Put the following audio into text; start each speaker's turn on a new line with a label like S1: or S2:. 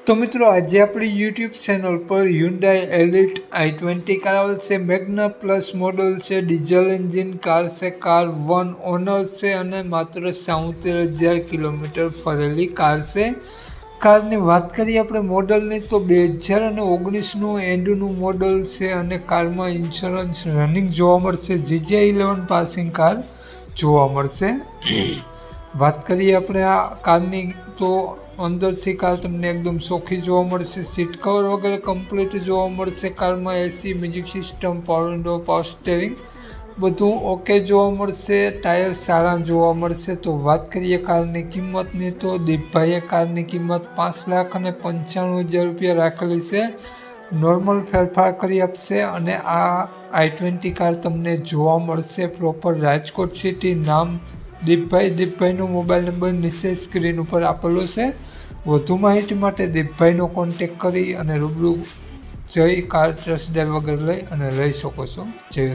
S1: તો મિત્રો આજે આપણી યુટ્યુબ ચેનલ પર હ્યુન્ડાઈ એલિટ i20 કાર આવેલ છે। મેગ્ના પ્લસ મોડલ છે, ડીઝલ એન્જિન કાર છે, કાર 1 ઓનર છે અને માત્ર 73,000 કિલોમીટર ફરેલી કાર છે। કારની વાત કરીએ આપણે મોડલની તો 2019નું એન્ડનું મોડલ છે અને કારમાં ઇન્સ્યોરન્સ રનિંગ જોવા મળશે। GJ11 પાસિંગ કાર જોવા મળશે। વાત કરીએ આપણે આ કારની તો અંદરથી કાર તમને એકદમ ચોખ્ખી જોવા મળશે। સીટ કવર વગેરે કમ્પ્લીટ જોવા મળશે। કારમાં AC, music system, power window, power steering બધું ઓકે જોવા મળશે। ટાયર સારા જોવા મળશે। તો વાત કરીએ કારની કિંમતની તો દીપભાઈએ કારની કિંમત 5,95,000 રૂપિયા રાખેલી છે। નોર્મલ ફેરફાર કરી આપશે અને આ i20 કાર તમને જોવા મળશે પ્રોપર રાજકોટ સિટી। નામ દીપભાઈનો મોબાઈલ નંબર નીચે સ્ક્રીન ઉપર આપેલો છે। વધુ માહિતી માટે દીપભાઈનો કોન્ટેક્ટ કરી અને રૂબરૂ જઈ કાર ટેસ્ટ ડ્રાઈવ વગેરે લઈ શકો છો। જય